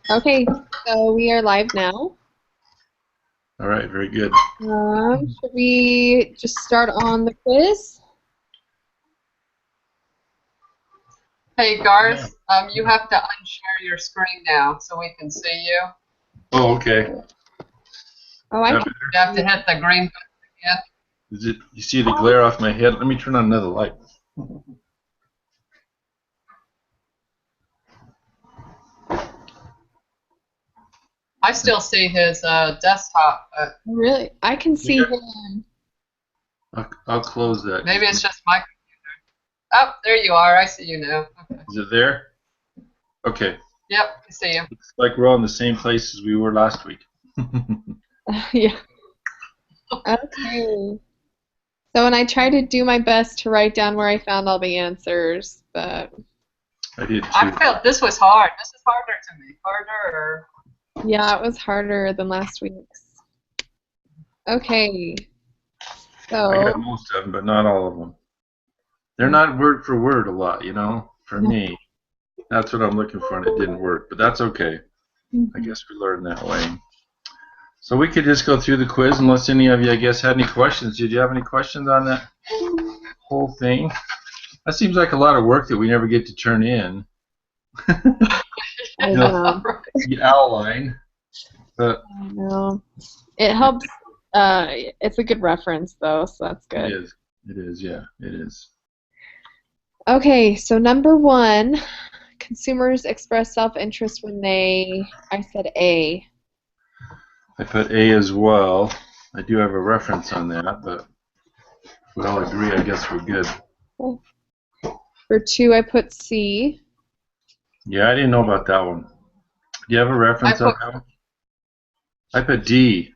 Okay, so we are live now. All right, very good. Should we just start on the quiz? Hey Yeah. Garth, you have to unshare your screen now so we can see you. Oh, okay. Oh, I That can You have to see. hit the green button again. is it. You see the glare off my head? Let me turn on another light. I still see his desktop, but Really, I can see Yeah. him. I'll close that. maybe it's just my. Oh, there you are. I see you now. Okay. Is it there? Okay. Yep, I see you. Looks like we're all in the same place as we were last week. Yeah. Okay. So, and I tried to do my best to write down where I found all the answers, but I did I too. felt this was hard. This is harder to me. Harder or yeah, it was harder than last week's. Okay, I so got most of them, but not all of them. They're not word for word a lot, for me. That's what I'm looking for, and it didn't work, but that's okay. I guess we learned that way. So we could just go through the quiz unless any of you, I guess, had any questions. Did you have any questions on that whole thing? That seems like a lot of work that we never get to turn in. I You know, know. the outline. But I know. It helps. It's a good reference though, so that's it good. is. It is, yeah, it is. Okay, so number one, consumers express self-interest when I said A. I put A as well. I do have a reference on that, but if we all agree, I guess we're good. For two, I put C. Yeah, I didn't know about that one. Do you have a I reference on put that one? I put D.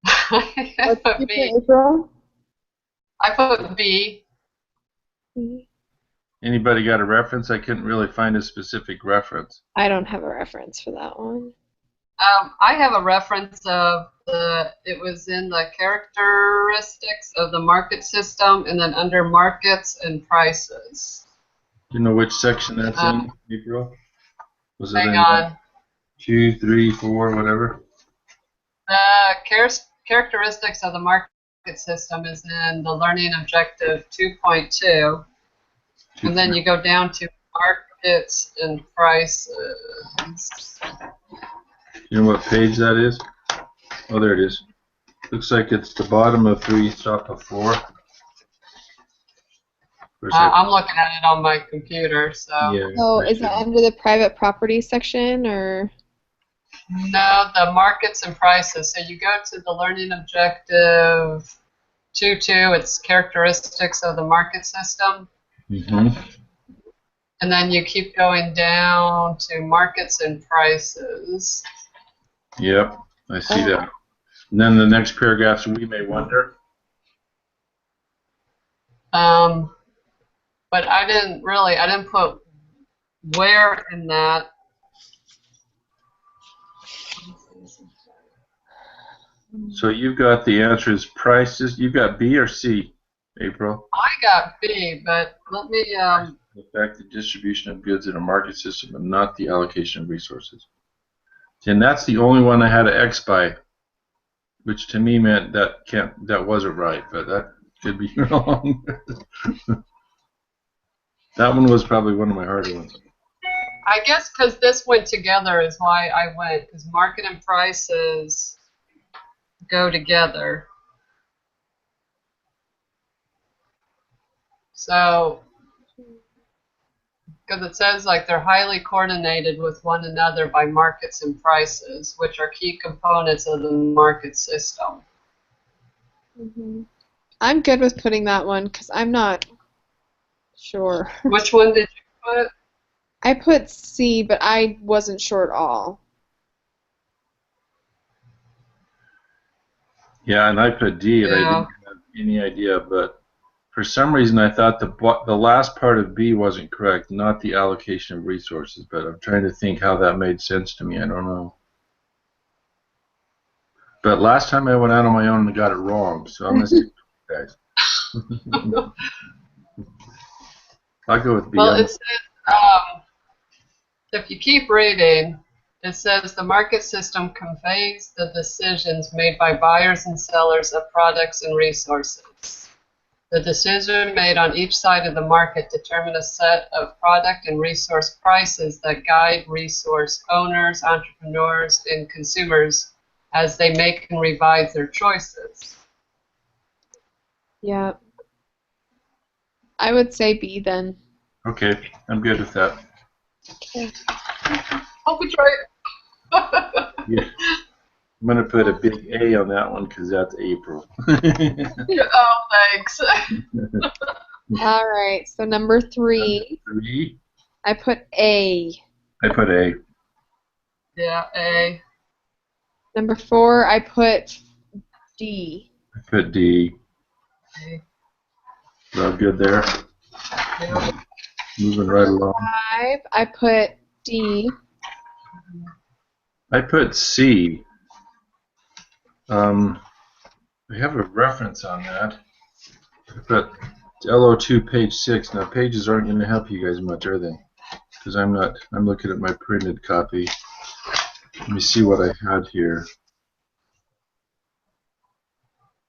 I What did put you put, B. April? I put B. Anybody got a reference? I couldn't really find a specific reference. I don't have a reference for that one. I have a reference of it was in the characteristics of the market system and then under markets and prices. Do you know which section that's Um, in, April? Was it hang in like on. 2, 3, 4, whatever? The characteristics of the market system is in the learning objective 2.2, Two, and then three. you go down to markets and prices. You know what page that is? Oh, there it is. Looks like it's the bottom of 3, top of 4. Of course, I'm looking at it on my computer, so. yeah, So I is it should. under the private property section or? No, the markets and prices. So you go to the learning objective 2.2, it's characteristics of the market system. Mm-hmm. And then you keep going down to markets and prices. Yep, I see that. And then the next paragraphs, we may wonder. Um, but I didn't put where in that. So you've got the answers prices. You've got B or C, April? I got B, but let me, The fact the distribution of goods in a market system and not the allocation of resources. And that's the only one I had an X by, which to me meant that wasn't right, but that could be wrong. That one was probably one of my harder ones. I guess because this went together is why I went, because market and prices go together. So, because it says like they're highly coordinated with one another by markets and prices, which are key components of the market system. I'm good with putting that one because I'm not sure. Which one did you put? I put C, but I wasn't sure at all. Yeah, and I put D, and I Yeah. didn't have any idea, but for some reason I thought the last part of B wasn't correct, not the allocation of resources. But I'm trying to think how that made sense to me. I don't know. But last time I went out on my own and got it wrong, so I'm gonna stick with you guys. I'll go with B. Well, it says if you keep reading, It says the market system conveys the decisions made by buyers and sellers of products and resources. The decision made on each side of the market determine a set of product and resource prices that guide resource owners, entrepreneurs, and consumers as they make and revise their choices. Yeah. I would say B then. Okay, I'm good with that. Okay. Hope we try it. Yeah. I'm going to put a big A on that one because that's April. Oh, thanks. All right. So number 3, 3, I put A. I put A. Yeah, A. Number 4, I put D. I put D. A. Is that good there? Yeah. Moving right along. 5, I put D. I put C. I have a reference on that. I put LO2 page 6. Now pages aren't going to help you guys much, are they? Because I'm looking at my printed copy. Let me see what I had here.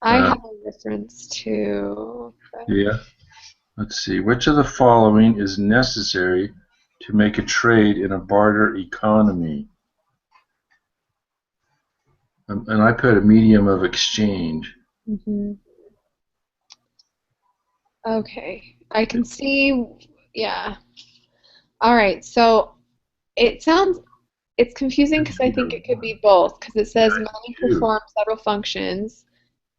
I have a reference too. Yeah. Let's see. Which of the following is necessary to make a trade in a barter economy? And I put a medium of exchange. Mm-hmm. Okay. I can see, yeah. All right. So it's confusing because I think it could be both because it says money performs several functions,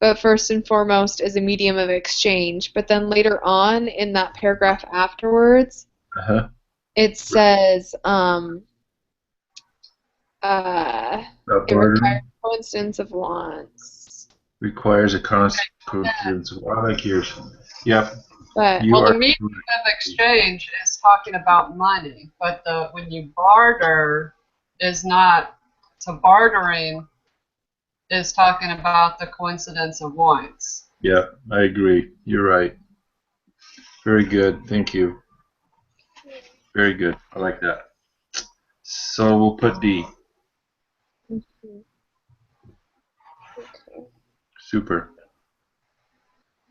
but first and foremost is a medium of exchange. But then later on in that paragraph afterwards, Uh-huh. it says it requires coincidence of wants. Requires a constant coincidence. I like yours. Yep. But You Well, are the medium of exchange is talking about money, but when you barter is not, so bartering is talking about the coincidence of wants. Yeah, I agree. You're right. Very good. Thank you. Very good. I like that. So we'll put D. okay. Super.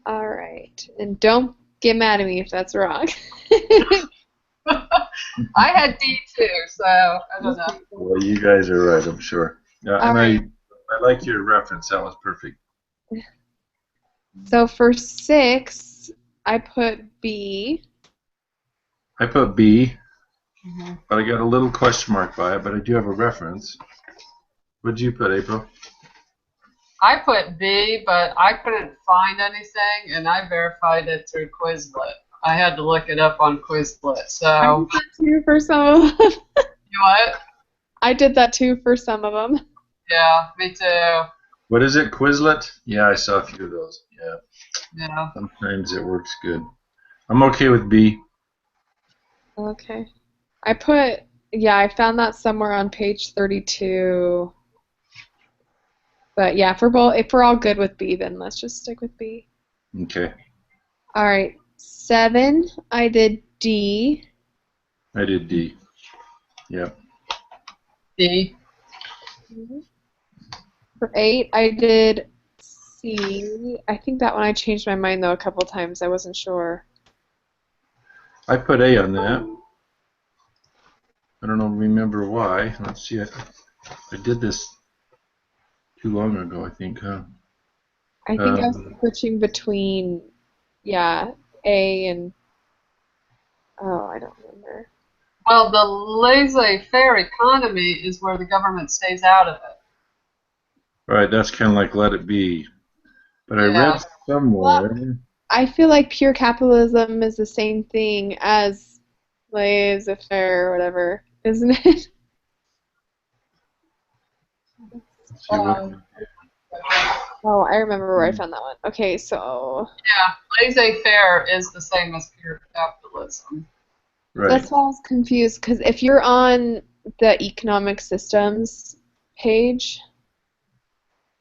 All right. And don't get mad at me if that's wrong. I had D too, so I don't know. Well, you guys are right, I'm sure. Yeah, All and right. I like your reference. That was perfect. So for 6, I put B. I put B, Mm-hmm. but I got a little question mark by it, but I do have a reference. What did you put, April? I put B, but I couldn't find anything, and I verified it through Quizlet. I had to look it up on Quizlet. I So, did that too for some of them. you what? I did that too for some of them. Yeah, me too. What is it, Quizlet? Yeah, I saw a few of those. Yeah, Yeah. sometimes it works good. I'm okay with B. Okay. I found that somewhere on page 32. But yeah, if we're all good with B, then let's just stick with B. Okay. All right. 7, I did D. I did D. Yeah. D. For 8, I did C. I think that one I changed my mind though a couple times. I wasn't sure. I put A on that. I don't remember why. Let's see. I did this too long ago, I think, huh? I think I was switching between, A and, oh, I don't remember. Well, the laissez-faire economy is where the government stays out of it. Right, that's kind of like Let It Be. But I Yeah. read somewhere. I feel like pure capitalism is the same thing as laissez-faire or whatever, isn't it? Let's see what. Oh, I remember where I found that one. Okay, so Yeah, laissez-faire is the same as pure capitalism. Right. that's why I was confused, because if you're on the economic systems page,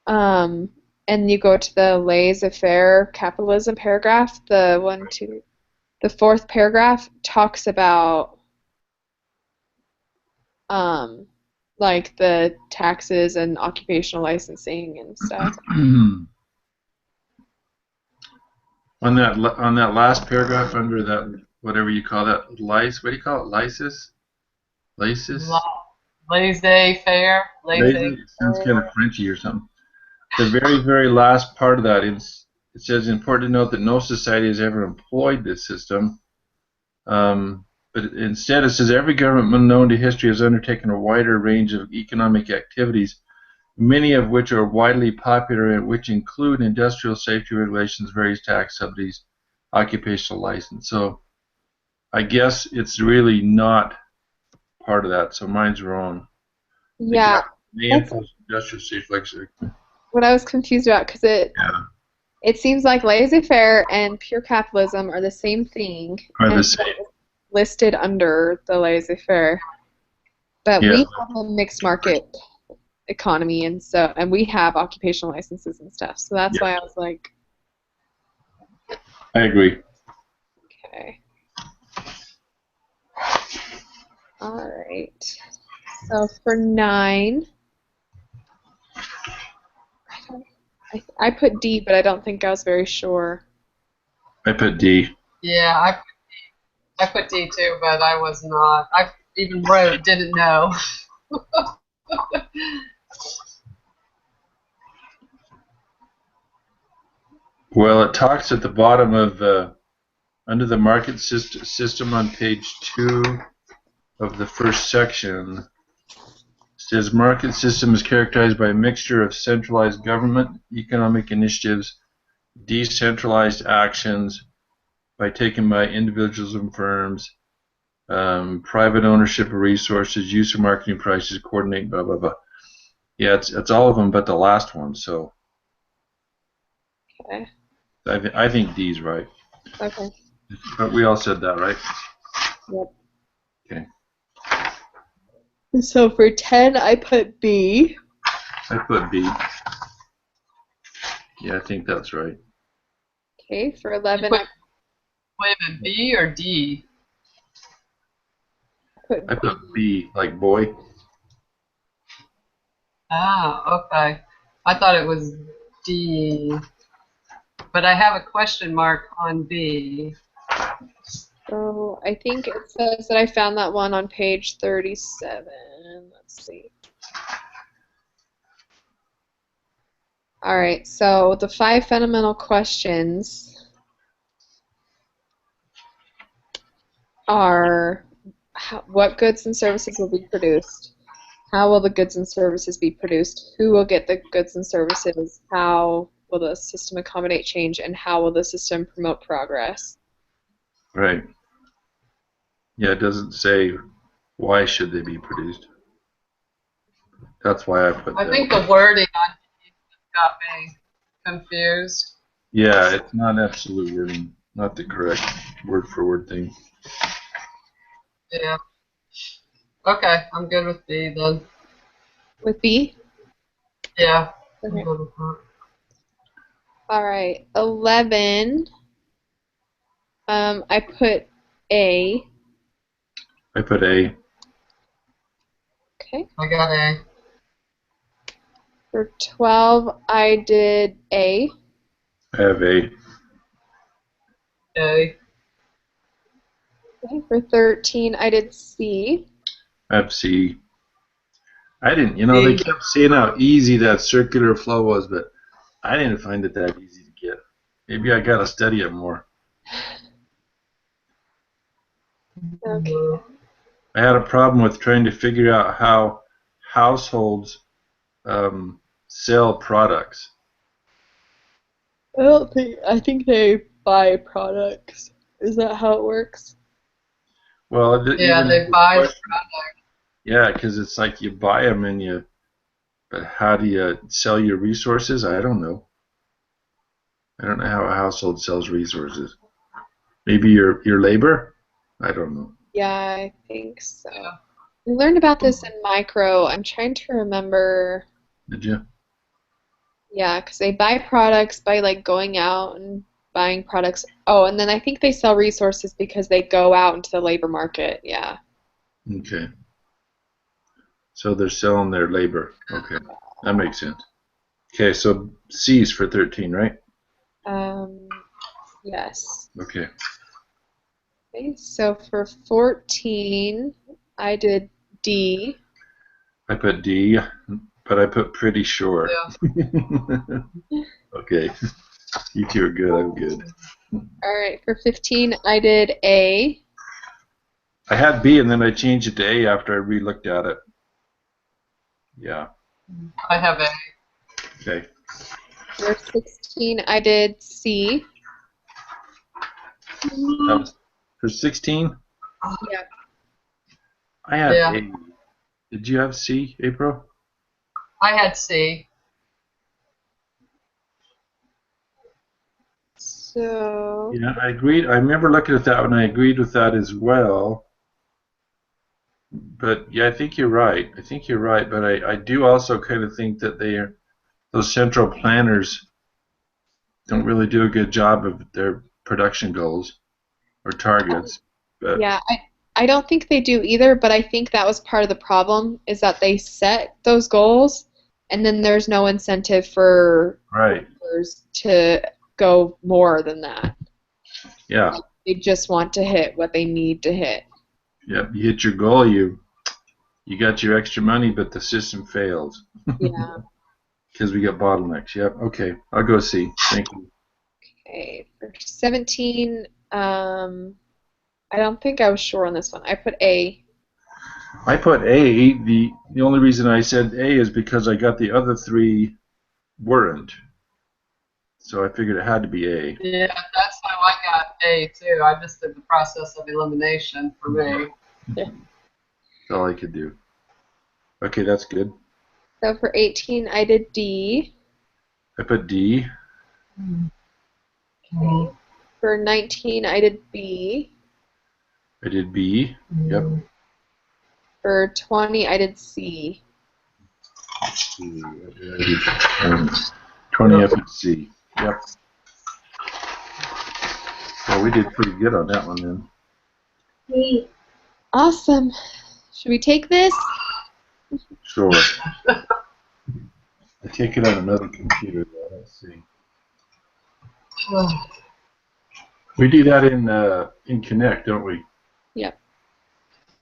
and you go to the laissez-faire capitalism paragraph, the 4th paragraph talks about like the taxes and occupational licensing and stuff. On that last paragraph under that whatever you call that what do you call it? Lysis? Laissez-faire, Lazy? It sounds kind of Frenchy or something. The very, very last part of that is it says important to note that no society has ever employed this system. But instead it says every government known to history has undertaken a wider range of economic activities, many of which are widely popular and which include industrial safety regulations, various tax subsidies, occupational license. So I guess it's really not part of that, so mine's wrong. The Yeah, government may that's impose industrial safety regulations. what I was confused about because Yeah, it seems like laissez-faire and pure capitalism are the same thing, are the and same. it's listed under the laissez-faire. But Yeah, we have a mixed market economy, and we have occupational licenses and stuff. So that's yeah, why I was like, I agree. okay, all right. So for 9, I put D, but I don't think I was very sure. I put D. Yeah, I put D too, but I was not. I even wrote didn't know. Well, it talks at the bottom of under the market system on page 2 of the first section. It says market system is characterized by a mixture of centralized government, economic initiatives, decentralized actions taken by individuals and firms, private ownership of resources, use of marketing prices, coordinate, blah blah blah. Yeah, it's all of them but the last one. So Okay. I think D's right. Okay. But we all said that, right? Yep. Okay. So for 10, I put B. I put B. Yeah, I think that's right. Okay. For You 11, put, wait a minute, B or D? I put B, like boy. Ah, okay. I thought it was D, but I have a question mark on B. So I think it says that I found that one on page 37. Let's see. All right, so the 5 fundamental questions are what goods and services will be produced? How will the goods and services be produced? Who will get the goods and services? How will the system accommodate change? And how will the system promote progress? Right. Yeah, it doesn't say why should they be produced. That's why I put I that. think the wording on D got me confused. Yeah, it's not absolute wording, not the correct word for word thing. Yeah. Okay, I'm good with B then. With B? Yeah, I'm Okay. good with that. All right, 11. I put A. I put A. Okay. I got A. For 12, I did A. I have A. A. Okay. For 13, I did C. I have C. I didn't, they B. kept saying how easy that circular flow was, but I didn't find it that easy to get. Maybe I got to study it more. Okay. I had a problem with trying to figure out how households sell products. I think they buy products. Is that how it works? Well, Yeah, even in they this buy the question, product. yeah, because it's like you buy them but how do you sell your resources? I don't know. I don't know how a household sells resources. Maybe your labor? I don't know. Yeah, I think so. Yeah. We learned about this in micro. I'm trying to remember. Did you? Yeah, because they buy products by like going out and buying products. Oh, and then I think they sell resources because they go out into the labor market. Yeah. Okay. So they're selling their labor. Okay, that makes sense. Okay, so C's for 13, right? Yes. Okay. Okay, so for 14, I did D. I put D, but I put pretty sure. Yeah. Okay. You two are good. I'm good. All right, for 15, I did A. I had B and then I changed it to A after I re-looked at it. Yeah. I have A. Okay. For 16, I did C. That was for 16. Yeah. I had Yeah. A. Did you have C, April? I had C. So, Yeah, I agreed. I remember looking at that one. I agreed with that as well. But yeah, I think you're right. I think you're right. But I do also kind of think that those central planners don't really do a good job of their production goals or targets. But yeah, I don't think they do either, but I think that was part of the problem is that they set those goals and then there's no incentive for right. workers to go more than that. Yeah. They just want to hit what they need to hit. Yeah. You hit your goal, you got your extra money, but the system fails. Yeah. Because we got bottlenecks. Yep. Okay. I'll go C. Thank you. Okay. For 17, I don't think I was sure on this one. I put A. I put A. The only reason I said A is because I got the other three weren't. So I figured it had to be A. Yeah, that's how I got A too. I just did the process of elimination for me. Yeah. That's all I could do. Okay, that's good. So for 18, I did D. I put D. Okay. For 19, I did B. I did B. Yep. For 20, I did C. 20 F and C. Yep. Well, we did pretty good on that one then. Sweet. Awesome. Should we take this? Sure. I take it on another computer though. Let's see. We do that in Connect, don't we? Yep.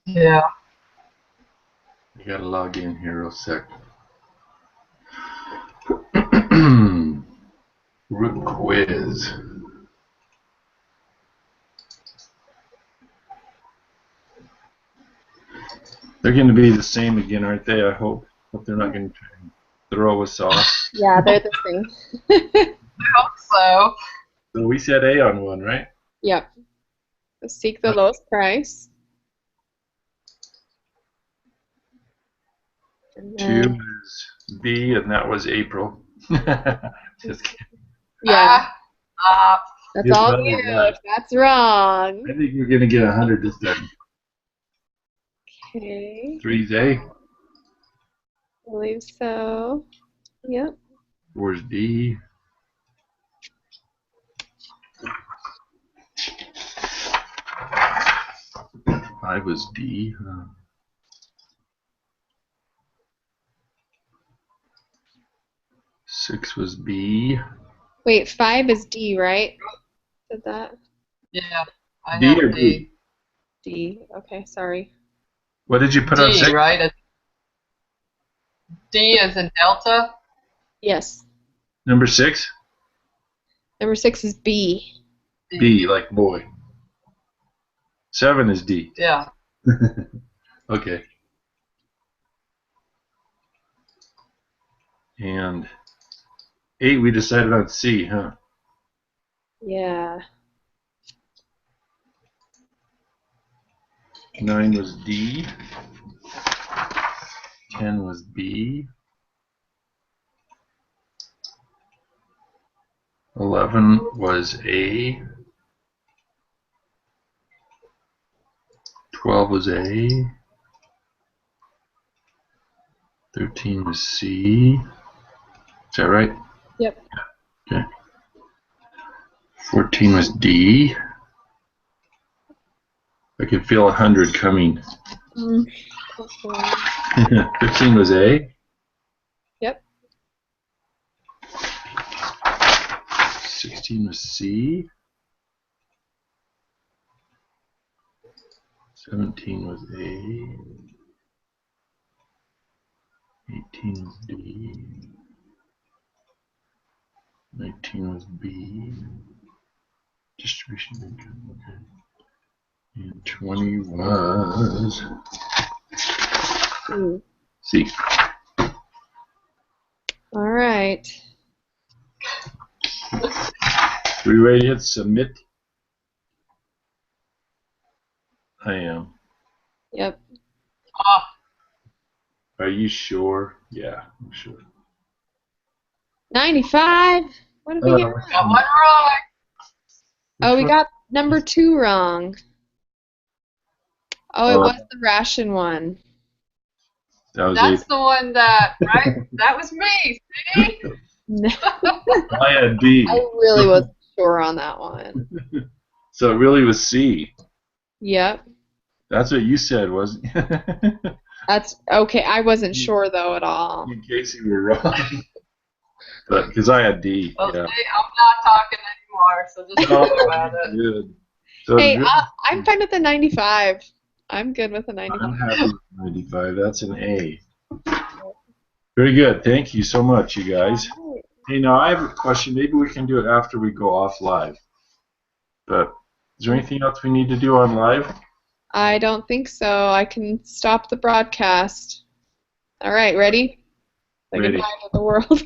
Yeah. I gotta log in here real sec. Root quiz. They're going to be the same again, aren't they? I hope. Hope they're not going to try and throw us off. Yeah, they're the same. I hope so. So we said A on one, right? Yep. Seek the lowest price. And Two then, is B, and that was April. Just kidding. yeah, that's You're all better you. than that. If that's wrong. I think you're going to get 100 this time. Okay. Three's A. I believe so. Yep. Four's D. Five was D. Six was B. Wait, 5 is D, right? Did that? Yeah. I D have or D. B? D. Okay, sorry. What did you put on D, six? right? D as in Delta. Yes. Number 6? Number 6 is B. B, like boy. 7 is D. Yeah. Okay. And 8, we decided on C, huh? Yeah. 9 was D. 10 was B. 11 was A. 12 was A. 13 was C. Is that right? Yep. Okay. 14 was D. I could feel 100 coming. Okay. 15 was A. Yep. 16 was C. 17 was A. 18 was D. 19 was B. Distribution income, okay. And 20 was C. All right. Are we ready to hit submit? I am. Yep. Oh, Are you sure? Yeah, I'm sure. 95. What did we get wrong? got one wrong. Oh, we got number 2 wrong. Oh, it was the ration one. That was That's it. the one that, right? That was me. See? No, I had B. I really wasn't sure on that one. So it really was C. Yep. That's what you said, wasn't it? That's okay. I wasn't sure though at all. In case you were wrong. But because I had D. Well, Yeah. see, I'm not talking anymore, so just forget about it. Good. So Hey, really, I'm fine with the 95. I'm good with the I'm 95. happy with 95. That's an A. Very good. Thank you so much, you guys. Hey, now I have a question. Maybe we can do it after we go off live. But is there anything else we need to do on live? I don't think so. I can stop the broadcast. All right, ready? Say Ready. goodbye to the world.